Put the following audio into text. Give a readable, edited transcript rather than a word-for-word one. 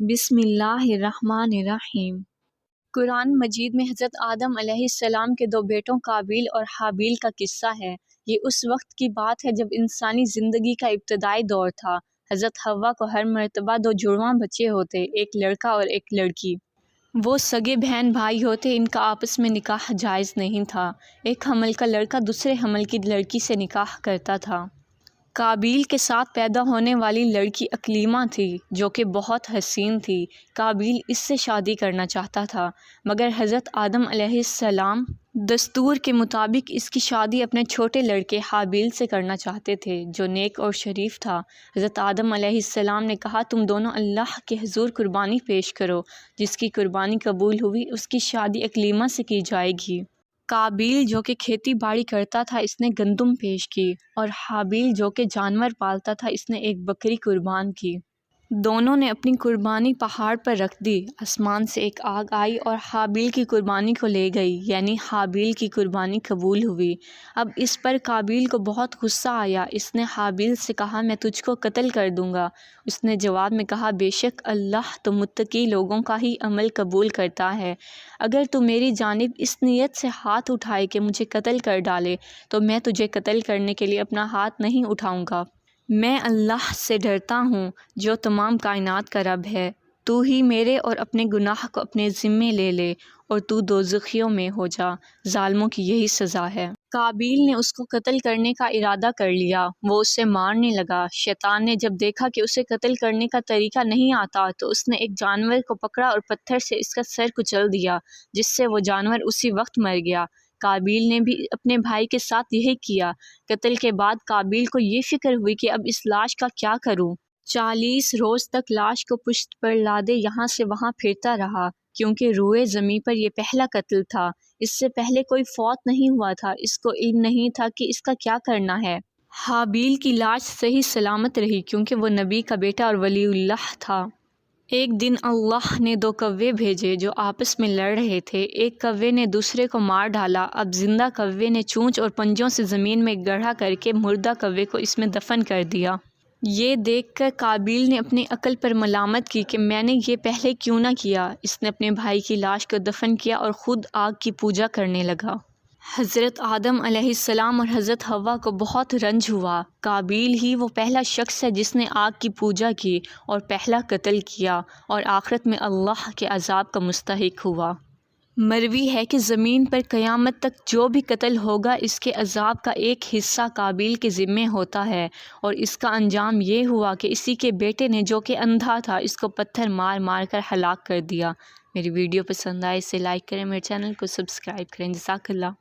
بسم اللہ الرحمن الرحیم۔ قرآن مجید میں حضرت آدم علیہ السلام کے دو بیٹوں قابیل اور حابیل کا قصہ ہے۔ یہ اس وقت کی بات ہے جب انسانی زندگی کا ابتدائی دور تھا۔ حضرت حوا کو ہر مرتبہ دو جڑواں بچے ہوتے، ایک لڑکا اور ایک لڑکی۔ وہ سگے بہن بھائی ہوتے، ان کا آپس میں نکاح جائز نہیں تھا۔ ایک حمل کا لڑکا دوسرے حمل کی لڑکی سے نکاح کرتا تھا۔ قابیل کے ساتھ پیدا ہونے والی لڑکی اکلیمہ تھی جو کہ بہت حسین تھی۔ قابیل اس سے شادی کرنا چاہتا تھا، مگر حضرت آدم علیہ السلام دستور کے مطابق اس کی شادی اپنے چھوٹے لڑکے حابیل سے کرنا چاہتے تھے جو نیک اور شریف تھا۔ حضرت آدم علیہ السلام نے کہا، تم دونوں اللہ کے حضور قربانی پیش کرو، جس کی قربانی قبول ہوئی اس کی شادی اکلیمہ سے کی جائے گی۔ قابیل جو کہ کھیتی باڑی کرتا تھا، اس نے گندم پیش کی، اور حابیل جو کہ جانور پالتا تھا، اس نے ایک بکری قربان کی۔ دونوں نے اپنی قربانی پہاڑ پر رکھ دی۔ آسمان سے ایک آگ آئی اور حابیل کی قربانی کو لے گئی، یعنی حابیل کی قربانی قبول ہوئی۔ اب اس پر قابیل کو بہت غصہ آیا۔ اس نے حابیل سے کہا، میں تجھ کو قتل کر دوں گا۔ اس نے جواب میں کہا، بے شک اللہ تو متقی لوگوں کا ہی عمل قبول کرتا ہے۔ اگر تو میری جانب اس نیت سے ہاتھ اٹھائے کہ مجھے قتل کر ڈالے تو میں تجھے قتل کرنے کے لیے اپنا ہاتھ نہیں اٹھاؤں گا۔ میں اللہ سے ڈرتا ہوں جو تمام کائنات کا رب ہے۔ تو ہی میرے اور اپنے گناہ کو اپنے ذمے لے لے اور تو دوزخیوں میں ہو جا۔ ظالموں کی یہی سزا ہے۔ قابیل نے اس کو قتل کرنے کا ارادہ کر لیا۔ وہ اسے مارنے لگا۔ شیطان نے جب دیکھا کہ اسے قتل کرنے کا طریقہ نہیں آتا تو اس نے ایک جانور کو پکڑا اور پتھر سے اس کا سر کچل دیا، جس سے وہ جانور اسی وقت مر گیا۔ قابیل نے بھی اپنے بھائی کے ساتھ یہی کیا۔ قتل کے بعد قابیل کو یہ فکر ہوئی کہ اب اس لاش کا کیا کروں۔ 40 روز تک لاش کو پشت پر لادے یہاں سے وہاں پھرتا رہا، کیونکہ روئے زمیں پر یہ پہلا قتل تھا۔ اس سے پہلے کوئی فوت نہیں ہوا تھا۔ اس کو علم نہیں تھا کہ اس کا کیا کرنا ہے۔ حابیل کی لاش صحیح سلامت رہی کیونکہ وہ نبی کا بیٹا اور ولی اللہ تھا۔ ایک دن اللہ نے دو کوے بھیجے جو آپس میں لڑ رہے تھے۔ ایک کوے نے دوسرے کو مار ڈالا۔ اب زندہ کوے نے چونچ اور پنجوں سے زمین میں گڑھا کر کے مردہ کوے کو اس میں دفن کر دیا۔ یہ دیکھ کر قابیل نے اپنی عقل پر ملامت کی کہ میں نے یہ پہلے کیوں نہ کیا۔ اس نے اپنے بھائی کی لاش کو دفن کیا اور خود آگ کی پوجا کرنے لگا۔ حضرت آدم علیہ السلام اور حضرت حوا کو بہت رنج ہوا۔ قابیل ہی وہ پہلا شخص ہے جس نے آگ کی پوجا کی اور پہلا قتل کیا، اور آخرت میں اللہ کے عذاب کا مستحق ہوا۔ مروی ہے کہ زمین پر قیامت تک جو بھی قتل ہوگا اس کے عذاب کا ایک حصہ قابیل کے ذمے ہوتا ہے، اور اس کا انجام یہ ہوا کہ اسی کے بیٹے نے جو کہ اندھا تھا اس کو پتھر مار مار کر ہلاک کر دیا۔ میری ویڈیو پسند آئے اسے لائک کریں، میرے چینل کو سبسکرائب کریں۔ جزاک اللہ۔